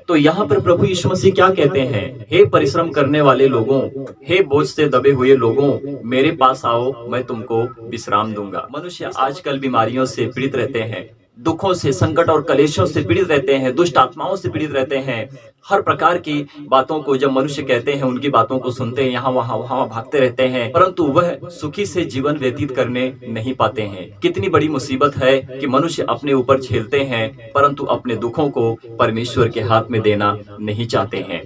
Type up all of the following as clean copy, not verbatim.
तो यहाँ पर प्रभु यीशु मसीह क्या कहते हैं? हे परिश्रम करने वाले लोगों, हे बोझ से दबे हुए लोगों, मेरे पास आओ, मैं तुमको विश्राम दूंगा। मनुष्य आजकल बीमारियों से पीड़ित रहते हैं, दुखों से, संकट और कलेशों से पीड़ित रहते हैं, दुष्ट आत्माओं से पीड़ित रहते हैं। हर प्रकार की बातों को जब मनुष्य कहते हैं, उनकी बातों को सुनते हैं, यहाँ वहां भागते रहते हैं, परंतु वह सुखी से जीवन व्यतीत करने नहीं पाते हैं। कितनी बड़ी मुसीबत है कि मनुष्य अपने ऊपर झेलते हैं, परंतु अपने दुखों को परमेश्वर के हाथ में देना नहीं चाहते हैं।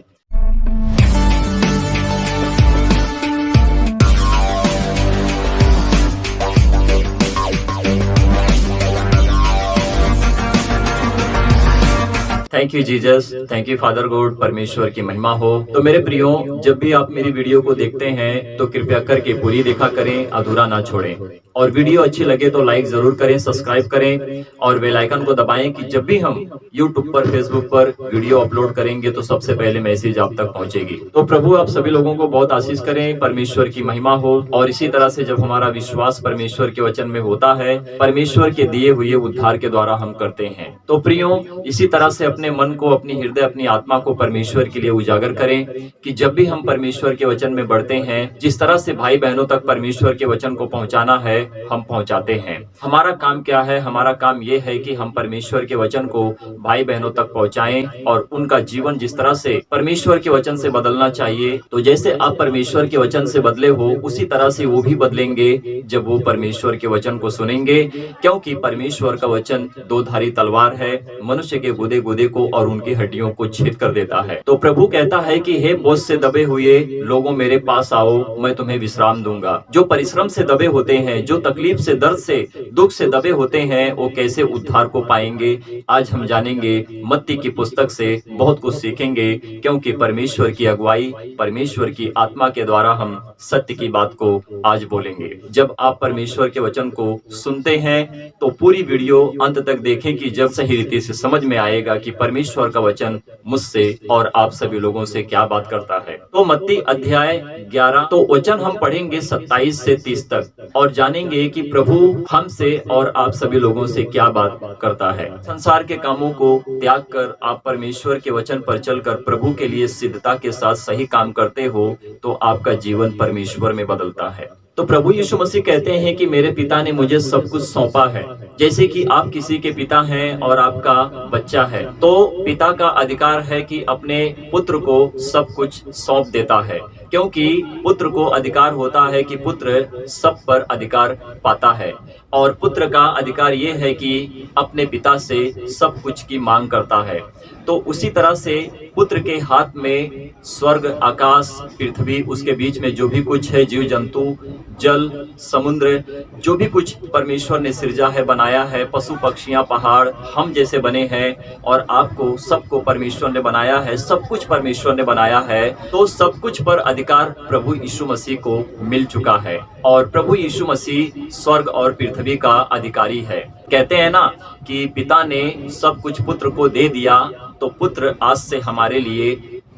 Thank you Jesus, thank you father God, परमेश्वर की महिमा हो। तो मेरे प्रियो, जब भी आप मेरी वीडियो को देखते हैं तो कृपया करके पूरी देखा करें, अधूरा ना छोड़ें। और वीडियो अच्छी लगे तो लाइक जरूर करें, सब्सक्राइब करें और बेल आइकन को दबाएं कि जब भी हम यूट्यूब पर, फेसबुक पर वीडियो अपलोड करेंगे तो सबसे पहले मैसेज आप तक पहुंचेगी। तो प्रभु आप सभी लोगों को बहुत आशीष करें, परमेश्वर की महिमा हो। और इसी तरह से जब हमारा विश्वास परमेश्वर के वचन में होता है, परमेश्वर के दिए हुए उद्धार के द्वारा हम करते हैं। तो प्रियो, इसी तरह से अपने मन को, अपनी हृदय, अपनी आत्मा को परमेश्वर के लिए उजागर करें कि जब भी हम परमेश्वर के वचन में बढ़ते हैं, जिस तरह से भाई बहनों तक परमेश्वर के वचन को पहुंचाना है, हम पहुंचाते हैं। हमारा काम क्या है? हमारा काम यह है कि हम परमेश्वर के वचन को भाई बहनों तक पहुंचाएं और उनका जीवन जिस तरह से परमेश्वर के वचन से बदलना चाहिए, तो जैसे आप परमेश्वर के वचन से बदले हो, उसी तरह से वो भी बदलेंगे जब वो परमेश्वर के वचन को सुनेंगे। क्योंकि परमेश्वर का वचन दो धारी तलवार है, मनुष्य के गुदे गुदे को और उनकी हड्डियों को छेद कर देता है। तो प्रभु कहता है कि हे बोझ से दबे हुए लोगों, मेरे पास आओ, मैं तुम्हें विश्राम दूंगा। जो परिश्रम से दबे होते हैं, जो तकलीफ से, दर्द से, दुख से दबे होते हैं, वो कैसे उद्धार को पाएंगे, आज हम जानेंगे। मत्ती की पुस्तक से बहुत कुछ सीखेंगे, क्योंकि परमेश्वर की अगुवाई, परमेश्वर की आत्मा के द्वारा हम सत्य की बात को आज बोलेंगे। जब आप परमेश्वर के वचन को सुनते हैं तो पूरी वीडियो अंत तक देखें कि जब सही रीति से समझ में आएगा कि परमेश्वर का वचन मुझसे और आप सभी लोगों से क्या बात करता है। तो मत्ती अध्याय 11 तो वचन हम पढ़ेंगे 27 से 30 तक और जानेंगे कि प्रभु हमसे और आप सभी लोगों से क्या बात करता है। संसार के कामों को त्याग कर आप परमेश्वर के वचन पर चलकर प्रभु के लिए सिद्धता के साथ सही काम करते हो तो आपका जीवन परमेश्वर में बदलता है। तो प्रभु यीशु मसीह कहते हैं कि मेरे पिता ने मुझे सब कुछ सौंपा है। जैसे कि आप किसी के पिता हैं और आपका बच्चा है, तो पिता का अधिकार है कि अपने पुत्र को सब कुछ सौंप देता है, क्योंकि पुत्र को अधिकार होता है कि पुत्र सब पर अधिकार पाता है। और पुत्र का अधिकार ये है कि अपने पिता से सब कुछ की मांग करता है। तो उसी तरह से पुत्र के हाथ में स्वर्ग, आकाश, पृथ्वी, उसके बीच में जो भी कुछ है, जीव जंतु, जल, समुद्र, जो भी कुछ परमेश्वर ने सृजा है, बनाया है, पशु पक्षियां, पहाड़, हम जैसे बने हैं और आपको सबको परमेश्वर ने बनाया है, सब कुछ परमेश्वर ने बनाया है। तो सब कुछ पर अधिकार प्रभु यीशु मसीह को मिल चुका है और प्रभु यीशु मसीह स्वर्ग और पृथ्वी का अधिकारी है। कहते हैं ना कि पिता ने सब कुछ पुत्र को दे दिया, तो पुत्र आज से हमारे लिए,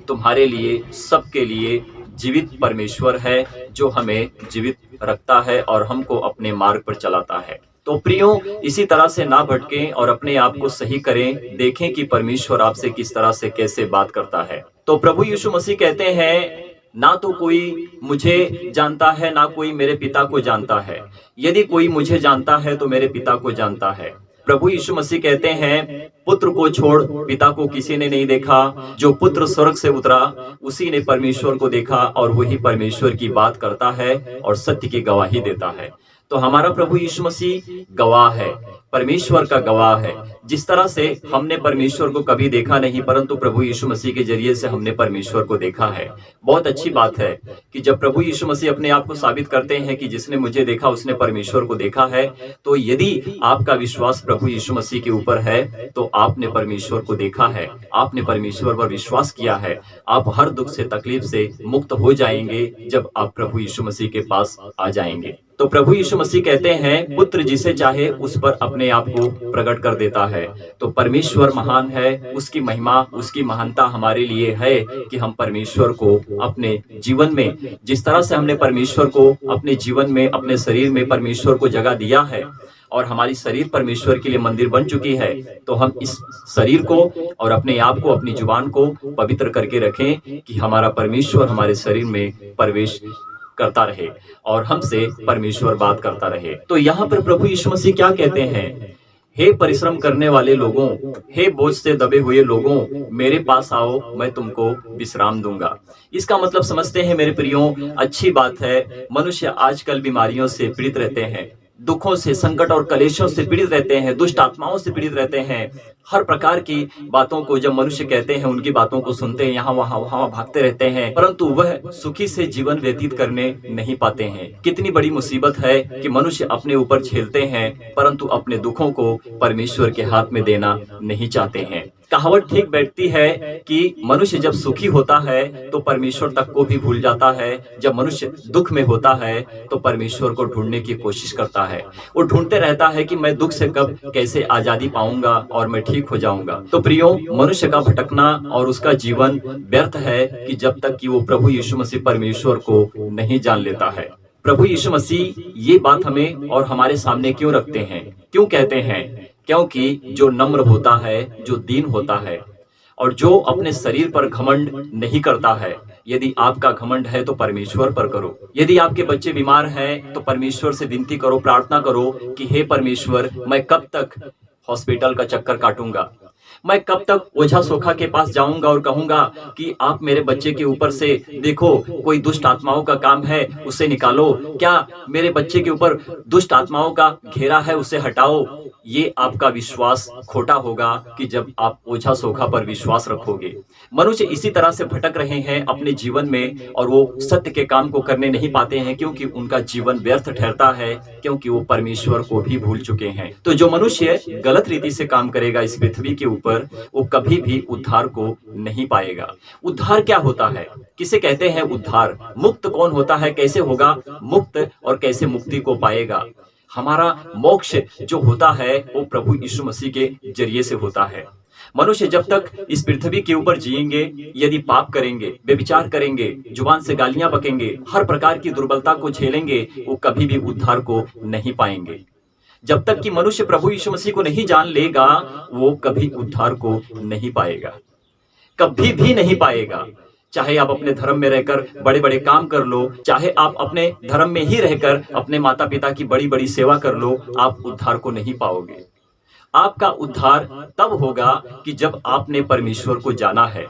तुम्हारे लिए, सबके लिए जीवित परमेश्वर है, जो हमें जीवित रखता है और हमको अपने मार्ग पर चलाता है। तो प्रियो, इसी तरह से ना भटकें और अपने आप को सही करें। देखें कि परमेश्वर आपसे किस तरह से, कैसे बात करता है। तो प्रभु यीशु मसीह कहते हैं, ना तो कोई मुझे जानता है, ना कोई मेरे पिता को जानता है। यदि कोई मुझे जानता है तो मेरे पिता को जानता है। प्रभु यीशु मसीह कहते हैं, पुत्र को छोड़ पिता को किसी ने नहीं देखा। जो पुत्र स्वर्ग से उतरा उसी ने परमेश्वर को देखा और वही परमेश्वर की बात करता है और सत्य की गवाही देता है। तो हमारा प्रभु यीशु मसीह गवाह है, परमेश्वर का गवाह है। जिस तरह से हमने परमेश्वर को कभी देखा नहीं, परंतु प्रभु यीशु मसीह के जरिए से हमने परमेश्वर को देखा है। बहुत अच्छी बात है कि जब प्रभु यीशु मसीह अपने आप को साबित करते हैं कि जिसने मुझे देखा उसने परमेश्वर को देखा है। तो यदि आपका विश्वास प्रभु यीशु मसीह के ऊपर है तो आपने परमेश्वर को देखा है, आपने परमेश्वर पर विश्वास किया है। आप हर दुख से, तकलीफ से मुक्त हो जाएंगे जब आप प्रभु यीशु मसीह के पास आ जाएंगे। तो प्रभु यीशु मसीह कहते हैं, पुत्र जिसे चाहे उस पर अपने आप को प्रकट कर देता है। तो परमेश्वर महान है, उसकी महिमा, उसकी महानता हमारे लिए है कि हम परमेश्वर को अपने जीवन में, जिस तरह से हमने परमेश्वर को अपने जीवन में, अपने शरीर में परमेश्वर को जगह दिया है, और हमारी शरीर परमेश्वर के लिए मंदिर बन चुकी है, तो हम इस शरीर को और अपने आप को, अपनी जुबान को पवित्र करके रखें कि हमारा परमेश्वर हमारे शरीर में प्रवेश करता रहे और हमसे परमेश्वर बात करता रहे। तो यहाँ पर प्रभु यीशु मसीह क्या कहते हैं? हे परिश्रम करने वाले लोगों, हे बोझ से दबे हुए लोगों, मेरे पास आओ, मैं तुमको विश्राम दूंगा। इसका मतलब समझते हैं मेरे प्रियो, अच्छी बात है। मनुष्य आजकल बीमारियों से पीड़ित रहते हैं, दुखों से, संकट और कलेशों से पीड़ित रहते हैं, दुष्ट आत्माओं से पीड़ित रहते हैं। हर प्रकार की बातों को जब मनुष्य कहते हैं, उनकी बातों को सुनते हैं, यहाँ वहां भागते रहते हैं, परंतु वह सुखी से जीवन व्यतीत करने नहीं पाते हैं। कितनी बड़ी मुसीबत है कि मनुष्य अपने ऊपर झेलते हैं, परंतु अपने दुखों को परमेश्वर के हाथ में देना नहीं चाहते हैं। कहावत ठीक बैठती है कि मनुष्य जब सुखी होता है तो परमेश्वर तक को भी भूल जाता है। जब मनुष्य दुख में होता है तो परमेश्वर को ढूंढने की कोशिश करता है। वो ढूंढते रहता है कि मैं दुख से कब कैसे आजादी पाऊंगा और मैं ठीक हो जाऊंगा। तो प्रियो, मनुष्य का भटकना और उसका जीवन व्यर्थ है कि जब तक कि वो प्रभु यीशु मसीह परमेश्वर को नहीं जान लेता है। प्रभु यीशु मसीह ये बात हमें और हमारे सामने क्यों रखते हैं, क्यों कहते हैं? क्योंकि जो नम्र होता है, जो दीन होता है और जो अपने शरीर पर घमंड नहीं करता है, यदि आपका घमंड है तो परमेश्वर पर करो। यदि आपके बच्चे बीमार हैं तो परमेश्वर से विनती करो, प्रार्थना करो कि हे परमेश्वर, मैं कब तक हॉस्पिटल का चक्कर काटूंगा, मैं कब तक ओझा सोखा के पास जाऊंगा और कहूंगा कि आप मेरे बच्चे के ऊपर से देखो, कोई दुष्ट आत्माओं का काम है, उसे निकालो। क्या मेरे बच्चे के ऊपर दुष्ट आत्माओं का घेरा है, उसे हटाओ। ये आपका विश्वास खोटा होगा कि जब आप ओझा सोखा पर विश्वास रखोगे। मनुष्य इसी तरह से भटक रहे हैं अपने जीवन में और वो सत्य के काम को करने नहीं पाते हैं, क्योंकि उनका जीवन व्यर्थ ठहरता है, क्योंकि वो परमेश्वर को भी भूल चुके हैं। तो जो मनुष्य गलत रीति से काम करेगा इस पृथ्वी के ऊपर, वो कभी भी उद्धार को नहीं पाएगा। उद्धार क्या होता है, किसे कहते हैं उद्धार? मुक्त कौन होता है, कैसे होगा मुक्त और कैसे मुक्ति को पाएगा? हमारा मोक्ष जो होता है वो प्रभु यीशु मसीह के जरिए से होता है। मनुष्य जब तक इस पृथ्वी के ऊपर जिएंगे, यदि पाप करेंगे, व्यभिचार करेंगे, जुबान से गालियां बकेंगे, हर प्रकार की दुर्बलता को झेलेंगे, वो कभी भी उद्धार को नहीं पाएंगे। जब तक कि मनुष्य प्रभु यीशु मसीह को नहीं जान लेगा, वो कभी उद्धार को नहीं पाएगा, कभी भी नहीं पाएगा। चाहे आप अपने धर्म में रहकर बड़े बड़े काम कर लो, चाहे आप अपने धर्म में ही रहकर अपने माता पिता की बड़ी बड़ी सेवा कर लो, आप उद्धार को नहीं पाओगे। आपका उद्धार तब होगा कि जब आपने परमेश्वर को जाना है।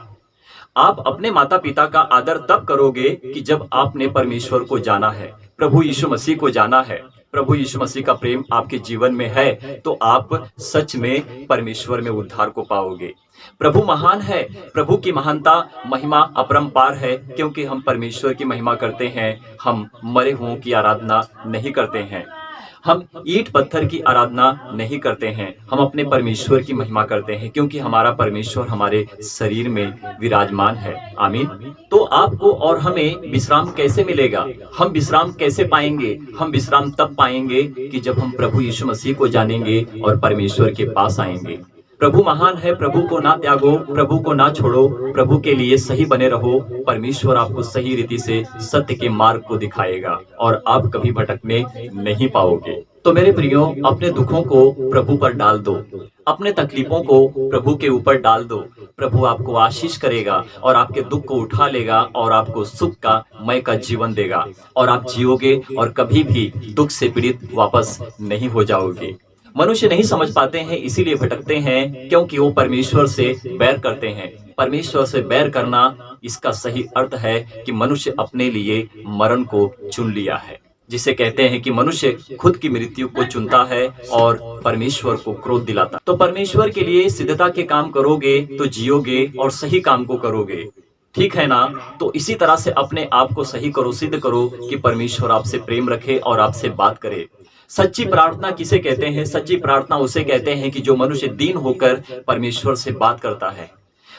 आप अपने माता पिता का आदर तब करोगे कि जब आपने परमेश्वर को जाना है, प्रभु यीशु मसीह को जाना है, प्रभु यीशु मसीह का प्रेम आपके जीवन में है, तो आप सच में परमेश्वर में उद्धार को पाओगे। प्रभु महान है, प्रभु की महानता महिमा अपरंपार है, क्योंकि हम परमेश्वर की महिमा करते हैं। हम मरे हुओं की आराधना नहीं करते हैं, हम ईंट पत्थर की आराधना नहीं करते हैं, हम अपने परमेश्वर की महिमा करते हैं, क्योंकि हमारा परमेश्वर हमारे शरीर में विराजमान है। आमीन। तो आपको और हमें विश्राम कैसे मिलेगा, हम विश्राम कैसे पाएंगे? हम विश्राम तब पाएंगे कि जब हम प्रभु यीशु मसीह को जानेंगे और परमेश्वर के पास आएंगे। प्रभु महान है, प्रभु को ना त्यागो, प्रभु को ना छोड़ो, प्रभु के लिए सही बने रहो। परमेश्वर आपको सही रीति से सत्य के मार्ग को दिखाएगा और आप कभी भटकने नहीं पाओगे। तो मेरे प्रियो, अपने दुखों को प्रभु पर डाल दो, अपने तकलीफों को प्रभु के ऊपर डाल दो। प्रभु आपको आशीष करेगा और आपके दुख को उठा लेगा और आपको सुख का मय का जीवन देगा और आप जियोगे और कभी भी दुख से पीड़ित वापस नहीं हो जाओगे। मनुष्य नहीं समझ पाते हैं, इसीलिए भटकते हैं, क्योंकि वो परमेश्वर से बैर करते हैं। परमेश्वर से बैर करना, इसका सही अर्थ है कि मनुष्य अपने लिए मरण को चुन लिया है, जिसे कहते हैं कि मनुष्य खुद की मृत्यु को चुनता है और परमेश्वर को क्रोध दिलाता। तो परमेश्वर के लिए सिद्धता के काम करोगे तो जियोगे और सही काम को करोगे, ठीक है ना? तो इसी तरह से अपने आप को सही करो, सिद्ध करो कि परमेश्वर आपसे प्रेम रखे और आपसे बात करे। सच्ची प्रार्थना किसे कहते हैं? सच्ची प्रार्थना उसे कहते हैं कि जो मनुष्य दीन होकर परमेश्वर से बात करता है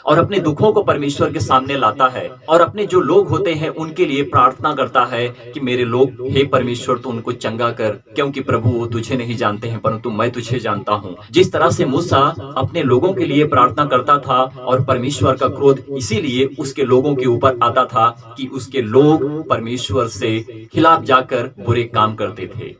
और अपने दुखों को परमेश्वर के सामने लाता है और अपने जो लोग होते हैं उनके लिए प्रार्थना करता है कि मेरे लोग, हे परमेश्वर, तू उनको चंगा कर, क्योंकि प्रभु वो तुझे नहीं जानते हैं परंतु मैं तुझे जानता हूँ। जिस तरह से मूसा अपने लोगों के लिए प्रार्थना करता था और परमेश्वर का क्रोध इसीलिए उसके लोगों के ऊपर आता था कि उसके लोग परमेश्वर से खिलाफ जाकर बुरे काम करते थे।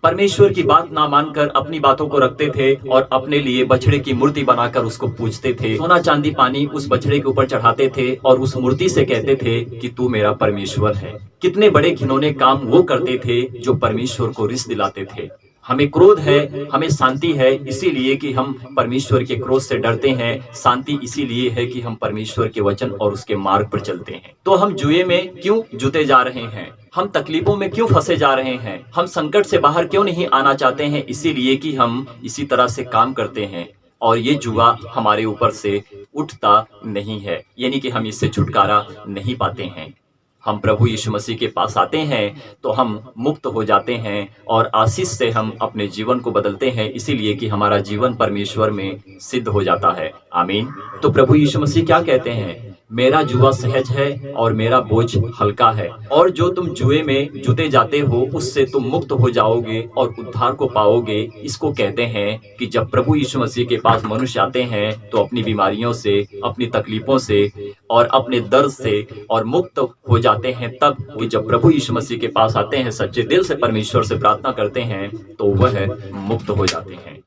परमेश्वर की बात ना मानकर अपनी बातों को रखते थे और अपने लिए बछड़े की मूर्ति बनाकर उसको पूजते थे। सोना चांदी पानी उस बछड़े के ऊपर चढ़ाते थे और उस मूर्ति से कहते थे कि तू मेरा परमेश्वर है। कितने बड़े घिनौने काम वो करते थे जो परमेश्वर को रिस दिलाते थे। हमें क्रोध है, हमें शांति है, इसीलिए कि हम परमेश्वर के क्रोध से डरते हैं। शांति इसीलिए है कि हम परमेश्वर के वचन और उसके मार्ग पर चलते हैं। तो हम जुए में क्यों जुते जा रहे हैं? हम तकलीफों में क्यों फंसे जा रहे हैं? हम संकट से बाहर क्यों नहीं आना चाहते हैं? इसीलिए कि हम इसी तरह से काम करते हैं और ये जुआ हमारे ऊपर से उठता नहीं है, यानी कि हम इससे छुटकारा नहीं पाते हैं। हम प्रभु यीशु मसीह के पास आते हैं तो हम मुक्त हो जाते हैं और आशीष से हम अपने जीवन को बदलते हैं, इसीलिए कि हमारा जीवन परमेश्वर में सिद्ध हो जाता है। आमीन। तो प्रभु यीशु मसीह क्या कहते हैं? मेरा जुआ सहज है और मेरा बोझ हल्का है। और जो तुम जुए में जुते जाते हो उससे तुम मुक्त हो जाओगे और उद्धार को पाओगे। इसको कहते हैं कि जब प्रभु यीशु मसीह के पास मनुष्य आते हैं तो अपनी बीमारियों से, अपनी तकलीफों से और अपने दर्द से और मुक्त हो जाते हैं। तब कि जब प्रभु यीशु मसीह के पास आते हैं, सच्चे दिल से परमेश्वर से प्रार्थना करते हैं तो वह मुक्त हो जाते हैं।